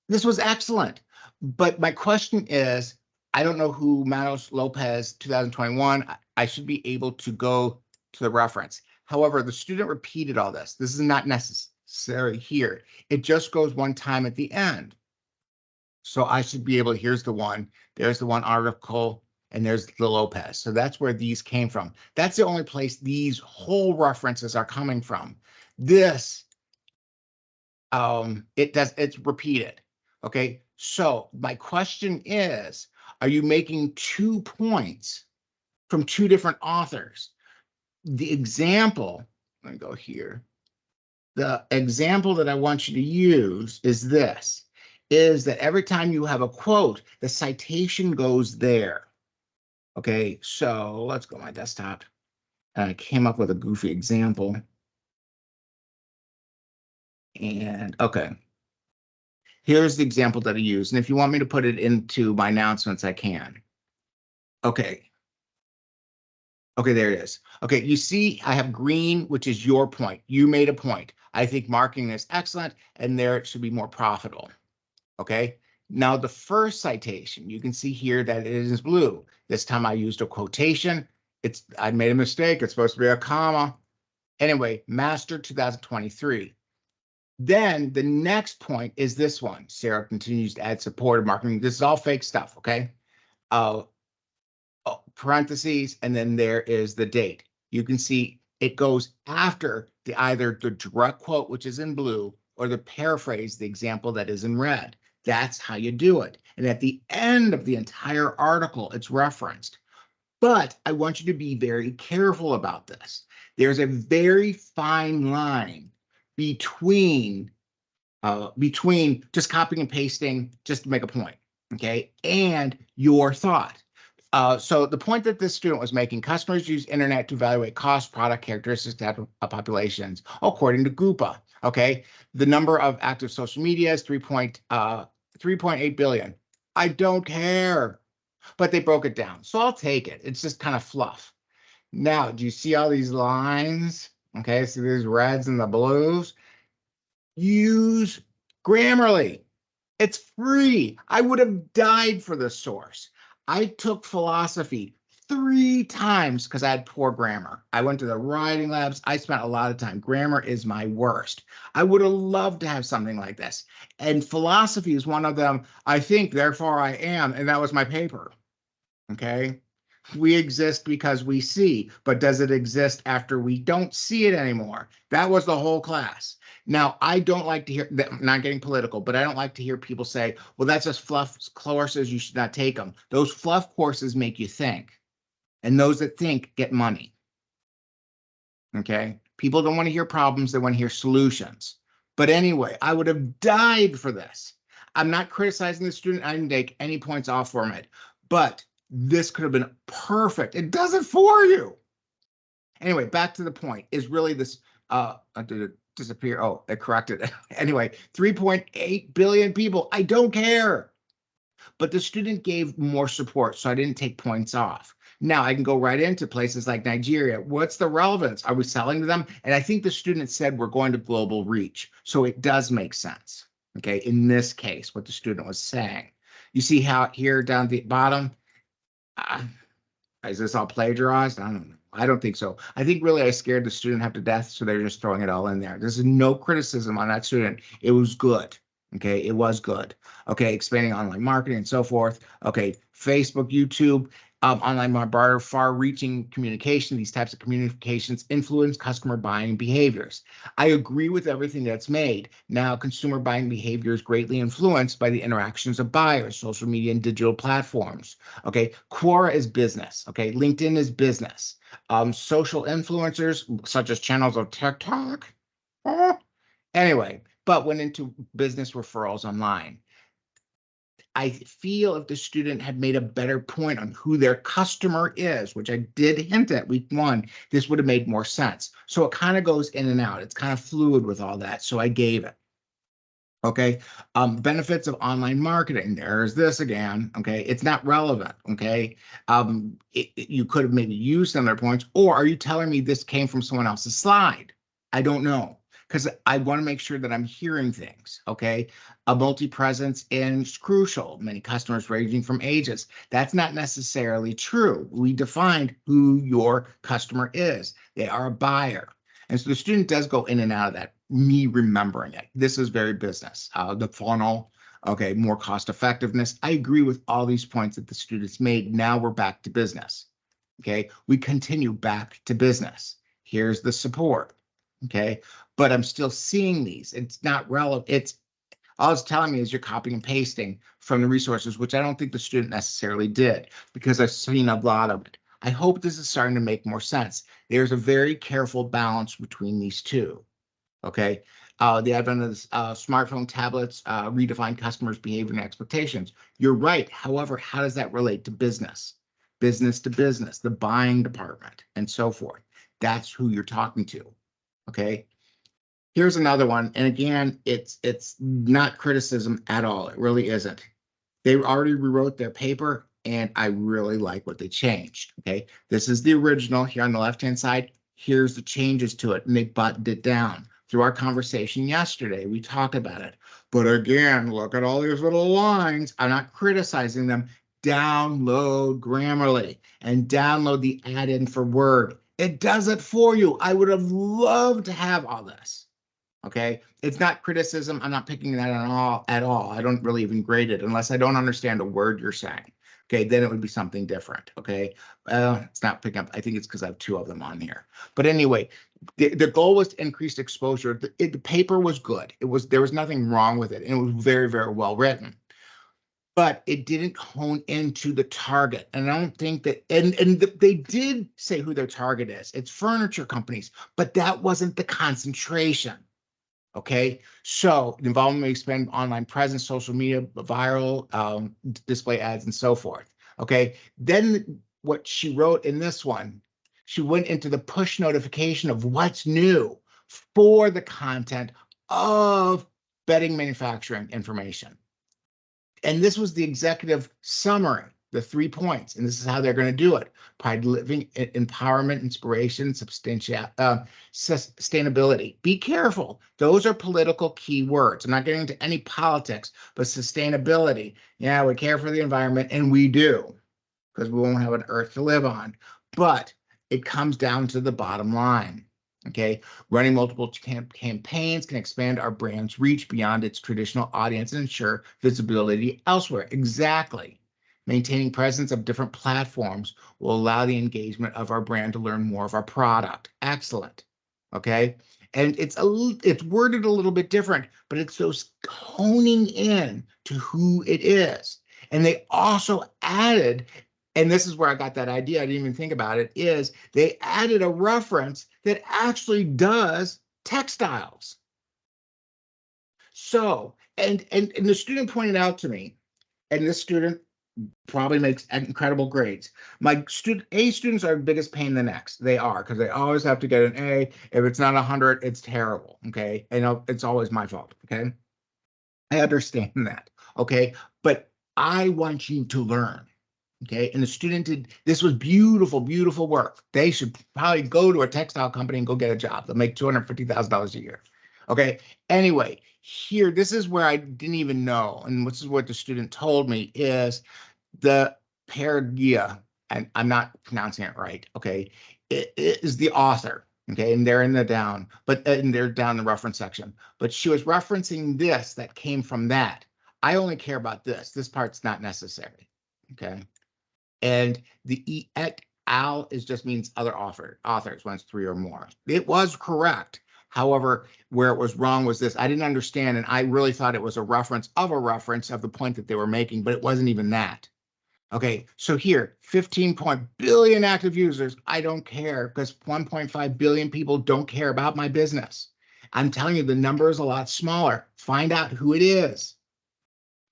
This was excellent. But my question is, I don't know who Manos Lopez 2021. I should be able to go to the reference. However, the student repeated all this. This is not necessary here. It just goes one time at the end. So I should be able to, here's the one, there's the one article, and there's the Lopez. So that's where these came from. That's the only place these whole references are coming from. This, it's repeated. Okay, so my question is, are you making 2 points from 2 different authors? The example, let me go here. The example that I want you to use is this, is that every time you have a quote, the citation goes there. Okay, so let's go to my desktop. I came up with a goofy example. And okay, here's the example that I use. And if you want me to put it into my announcements, I can. Okay. Okay, there it is. Okay, you see I have green, which is your point. You made a point. I think marketing is excellent, and there it should be more profitable. Okay, now the first citation, you can see here that it is blue. This time I used a quotation. I made a mistake. It's supposed to be a comma. Anyway, Master 2023. Then the next point is this one. Sarah continues to add support of marketing. This is all fake stuff, okay? Parentheses, and then there is the date. You can see it goes after either the direct quote, which is in blue, or the paraphrase, the example that is in red. That's how you do it. And at the end of the entire article, it's referenced. But I want you to be very careful about this. There's a very fine line between just copying and pasting just to make a point, okay, and your thought. So the point that this student was making, customers use internet to evaluate cost, product characteristics of populations, according to Coupa. Okay, the number of active social media is 3.8 billion. I don't care, but they broke it down, so I'll take it. It's just kind of fluff. Now, do you see all these lines? Okay, so these reds and the blues. Use Grammarly. It's free. I would have died for this source. I took philosophy 3 times because I had poor grammar. I went to the writing labs. I spent a lot of time. Grammar is my worst. I would have loved to have something like this. And philosophy is one of them. I think, therefore I am. And that was my paper. Okay. We exist because we see, but does it exist after we don't see it anymore? That was the whole class. Now, I don't like to hear, I'm not getting political, but I don't like to hear people say, well, that's just fluff courses, you should not take them. Those fluff courses make you think. And those that think get money. Okay. People don't want to hear problems. They want to hear solutions. But anyway, I would have died for this. I'm not criticizing the student. I didn't take any points off from it. But this could have been perfect. It does it for you. Anyway, back to the point is really this. Did it disappear? Oh, it corrected. Anyway, 3.8 billion people. I don't care. But the student gave more support, so I didn't take points off. Now I can go right into places like Nigeria. What's the relevance? Are we selling to them? And I think the student said we're going to global reach. So it does make sense. Okay, in this case, what the student was saying. You see how here down the bottom, is this all plagiarized? I don't know. I don't think so. I think really I scared the student half to death, so they're just throwing it all in there. There's no criticism on that student. It was good. Okay, it was good. Okay, expanding online marketing and so forth. Okay, Facebook, YouTube, online barter, far-reaching communication. These types of communications influence customer buying behaviors. I agree with everything that's made. Now, consumer buying behavior is greatly influenced by the interactions of buyers, social media, and digital platforms. Okay, Quora is business. Okay, LinkedIn is business. Social influencers such as channels of TikTok. Anyway, but went into business referrals online. I feel if the student had made a better point on who their customer is, which I did hint at week 1, this would have made more sense. So it kind of goes in and out. It's kind of fluid with all that. So I gave it. Okay. Benefits of online marketing. There's this again. Okay. It's not relevant. Okay. You could have maybe used some of their points, or are you telling me this came from someone else's slide? I don't know, because I want to make sure that I'm hearing things. Okay. A multi-presence is crucial. Many customers ranging from ages. That's not necessarily true. We defined who your customer is. They are a buyer. And so the student does go in and out of that, me remembering it. This is very business. The funnel, okay, more cost effectiveness. I agree with all these points that the students made. Now we're back to business. Okay, we continue back to business. Here's the support. Okay, but I'm still seeing these. It's not relevant. It's all it's telling me is you're copying and pasting from the resources, which I don't think the student necessarily did, because I've seen a lot of it. I hope this is starting to make more sense. There's a very careful balance between these two. Okay. The advent of smartphone tablets redefine customers' behavior and expectations. You're right. However, how does that relate to business? Business to business, the buying department, and so forth. That's who you're talking to. Okay. Here's another one. And again, it's not criticism at all. It really isn't. They already rewrote their paper, and I really like what they changed. Okay, this is the original here on the left-hand side. Here's the changes to it, and they buttoned it down. Through our conversation yesterday, we talked about it. But again, look at all these little lines. I'm not criticizing them. Download Grammarly and download the add-in for Word. It does it for you. I would have loved to have all this. Okay, it's not criticism. I'm not picking that at all. I don't really even grade it unless I don't understand a word you're saying. Okay, then it would be something different. Okay, it's not picking up. I think it's because I have 2 of them on here. But anyway, the goal was to increase exposure. The paper was good. There was nothing wrong with it, and it was very, very well written. But it didn't hone into the target. And I don't think that, they did say who their target is. It's furniture companies, but that wasn't the concentration. Okay, so the involvement may expand online presence, social media, viral, display ads, and so forth. Okay, then what she wrote in this one, she went into the push notification of what's new for the content of bedding manufacturing information. And this was the executive summary, the 3 points, and this is how they're going to do it: pride, living, empowerment, inspiration, sustainability. Be careful. Those are political key words. I'm not getting into any politics, but sustainability. Yeah, we care for the environment, and we do, because we won't have an earth to live on. But it comes down to the bottom line. Okay, running multiple campaigns can expand our brand's reach beyond its traditional audience and ensure visibility elsewhere. Exactly. Maintaining presence of different platforms will allow the engagement of our brand to learn more of our product. Excellent. Okay, and it's worded a little bit different, but it's those honing in to who it is. And they also added and this is where I got that idea, I didn't even think about it, is they added a reference that actually does textiles. So, and the student pointed out to me, and this student probably makes incredible grades. My A students are the biggest pain in the necks. They are, because they always have to get an A. If it's not 100, it's terrible. Okay. And it's always my fault. Okay. I understand that. Okay. But I want you to learn. Okay. And the student did, this was beautiful, beautiful work. They should probably go to a textile company and go get a job. They'll make $250,000 a year. Okay. Anyway, here, this is where I didn't even know. And this is what the student told me is the Peragia, and I'm not pronouncing it right. Okay. It is the author. Okay. And they're in the down, and they're down the reference section. But she was referencing this that came from that. I only care about this. This part's not necessary. Okay. And the et al is just means other authors when it's 3 or more. It was correct. However, where it was wrong was this. I didn't understand, and I really thought it was a reference of the point that they were making, but it wasn't even that. Okay, so here, 15 billion active users. I don't care, because 1.5 billion people don't care about my business. I'm telling you, the number is a lot smaller. Find out who it is.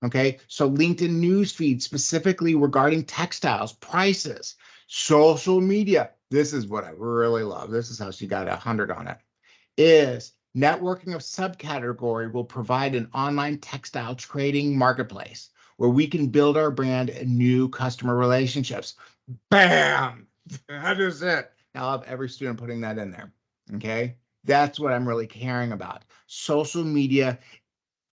Okay, so LinkedIn newsfeed specifically regarding textiles, prices, social media. This is what I really love. This is how she got 100 on it. Is networking of subcategory will provide an online textile trading marketplace where we can build our brand and new customer relationships. Bam! That is it. Now I'll have every student putting that in there. Okay, that's what I'm really caring about. Social media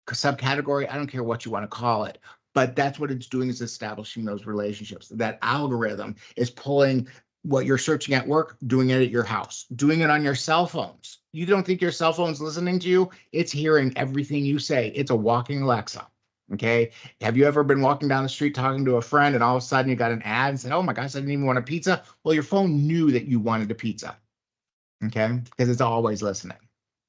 subcategory, I don't care what you want to call it, but that's what it's doing, is establishing those relationships. That algorithm is pulling what you're searching at work, doing it at your house, doing it on your cell phones. You don't think your cell phone's listening to you? It's hearing everything you say. It's a walking Alexa. Okay. Have you ever been walking down the street talking to a friend and all of a sudden you got an ad and said, oh my gosh, I didn't even want a pizza? Well, your phone knew that you wanted a pizza. Okay. Because it's always listening.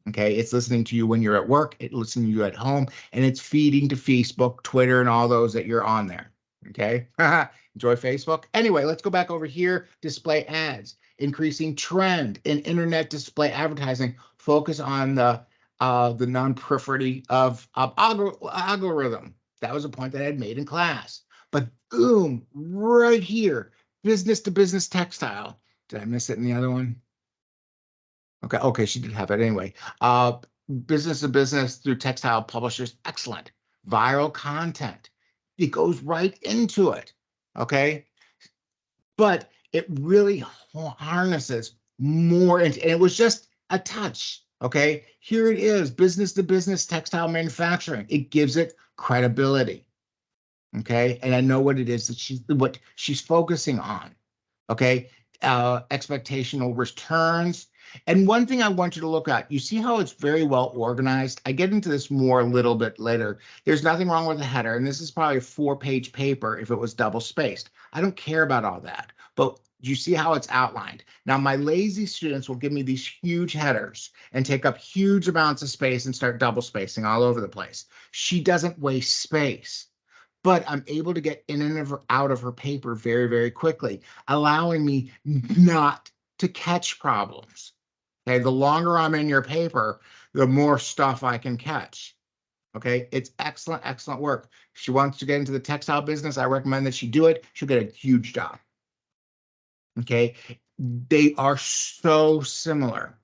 Okay, it's listening to you when you're at work, it's listening to you at home, and it's feeding to Facebook, Twitter, and all those that you're on there. Okay, enjoy Facebook. Anyway, let's go back over here. Display ads, increasing trend in internet display advertising. Focus on the non-periphery of algorithm. That was a point that I had made in class. But boom, right here, business to business textile. Did I miss it in the other one? Okay, she did have it anyway. Business to business through textile publishers, excellent. Viral content, it goes right into it. Okay, but it really harnesses more, and it was just a touch. Okay, here it is, business to business textile manufacturing. It gives it credibility. Okay, and I know what it is that what she's focusing on. Okay, expectational returns. And one thing I want you to look at, you see how it's very well organized? I get into this more a little bit later. There's nothing wrong with the header, and this is probably a 4-page paper if it was double spaced. I don't care about all that, but you see how it's outlined. Now, my lazy students will give me these huge headers and take up huge amounts of space and start double spacing all over the place. She doesn't waste space, but I'm able to get in and out of her paper very, very quickly, allowing me not to catch problems. Okay, the longer I'm in your paper, the more stuff I can catch. Okay, it's excellent, excellent work. If she wants to get into the textile business, I recommend that she do it. She'll get a huge job. Okay, they are so similar.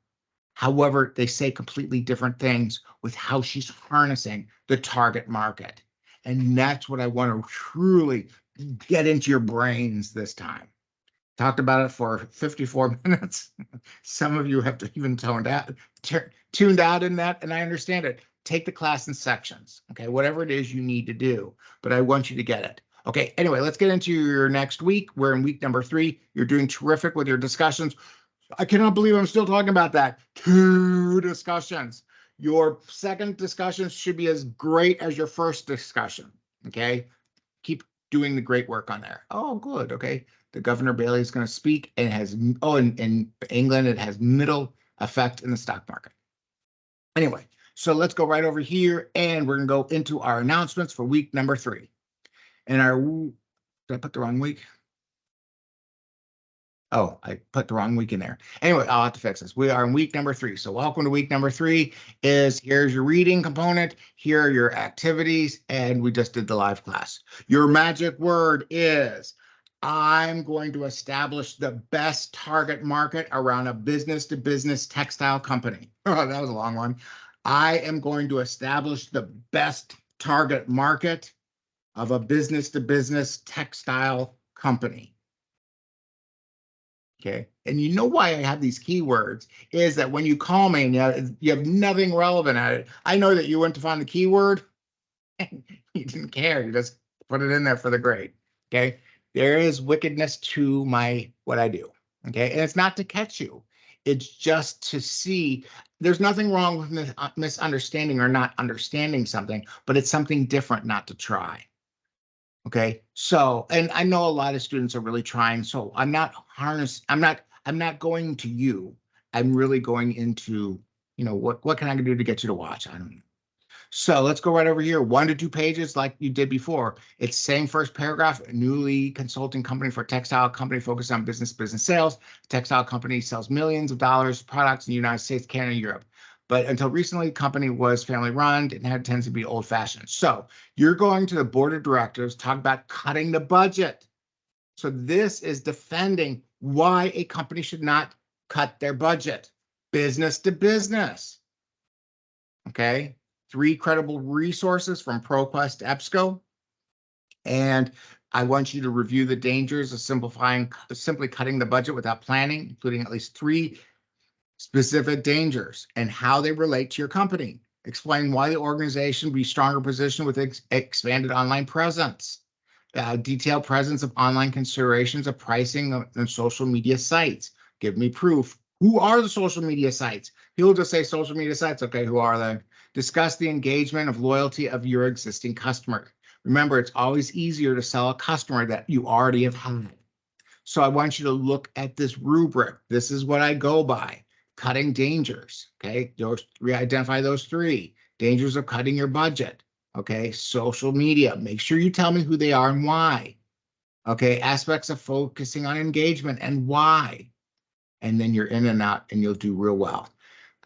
However, they say completely different things with how she's harnessing the target market. And that's what I want to truly get into your brains this time. Talked about it for 54 minutes. Some of you have even tuned out in that, and I understand it. Take the class in sections, okay? Whatever it is you need to do, but I want you to get it. Okay, anyway, let's get into your next week. We're in week number 3. You're doing terrific with your discussions. I cannot believe I'm still talking about that. 2 discussions. Your second discussion should be as great as your first discussion, okay? Keep doing the great work on there. Oh, good, okay. The Governor Bailey is going to speak, and in England, it has middle effect in the stock market. Anyway, so let's go right over here, and we're going to go into our announcements for week number 3. And did I put the wrong week? Oh, I put the wrong week in there. Anyway, I'll have to fix this. We are in week number 3. So welcome to week number 3. Here's your reading component. Here are your activities. And we just did the live class. Your magic word is, I'm going to establish the best target market around a business-to-business textile company. Oh, that was a long one. I am going to establish the best target market of a business-to-business textile company. Okay. And you know why I have these keywords is that when you call me and you have nothing relevant at it, I know that you went to find the keyword and you didn't care. You just put it in there for the grade. Okay. There is wickedness to what I do. Okay. And it's not to catch you. It's just to see there's nothing wrong with misunderstanding or not understanding something, but it's something different not to try. Okay, so, and I know a lot of students are really trying, so I'm not going to you. I'm really going into, what can I do to get you to watch? I don't know. So let's go right over here. 1 to 2 pages like you did before. It's same first paragraph, newly consulting company for textile company focused on business sales. Textile company sells millions of dollars products in the United States, Canada, and Europe. But until recently, the company was family run and had tends to be old fashioned. So you're going to the board of directors, talk about cutting the budget. So this is defending why a company should not cut their budget. Business to business. Okay. 3 credible resources from ProQuest EBSCO. And I want you to review the dangers of simply cutting the budget without planning, including at least 3 specific dangers and how they relate to your company. Explain why the organization be stronger positioned with expanded online presence. Detailed presence of online considerations of pricing on social media sites. Give me proof. Who are the social media sites? People just say social media sites. Okay, who are they? Discuss the engagement of loyalty of your existing customer. Remember, it's always easier to sell a customer that you already have had. So I want you to look at this rubric. This is what I go by. Cutting dangers. Okay, identify those 3 dangers of cutting your budget. Okay, social media. Make sure you tell me who they are and why. Okay, aspects of focusing on engagement and why. And then you're in and out and you'll do real well.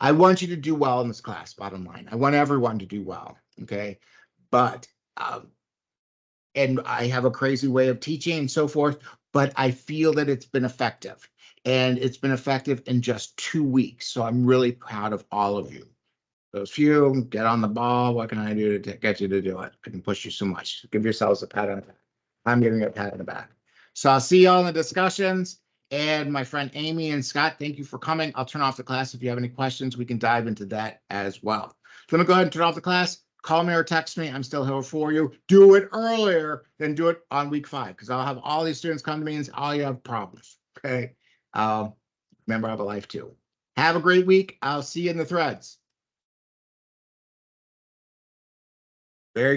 I want you to do well in this class, bottom line. I want everyone to do well. Okay, but and I have a crazy way of teaching and so forth, but I feel that it's been effective. And it's been effective in just 2 weeks. So I'm really proud of all of you. Those few, get on the ball. What can I do to get you to do it? I can push you so much. Give yourselves a pat on the back. I'm giving you a pat on the back. So I'll see y'all in the discussions. And my friend Amy and Scott, thank you for coming. I'll turn off the class. If you have any questions, we can dive into that as well. So let me go ahead and turn off the class. Call me or text me. I'm still here for you. Do it earlier than do it on week 5, because I'll have all these students come to me and say, all you have problems. Okay. Remember, I have a life too. Have a great week. I'll see you in the threads. Very good.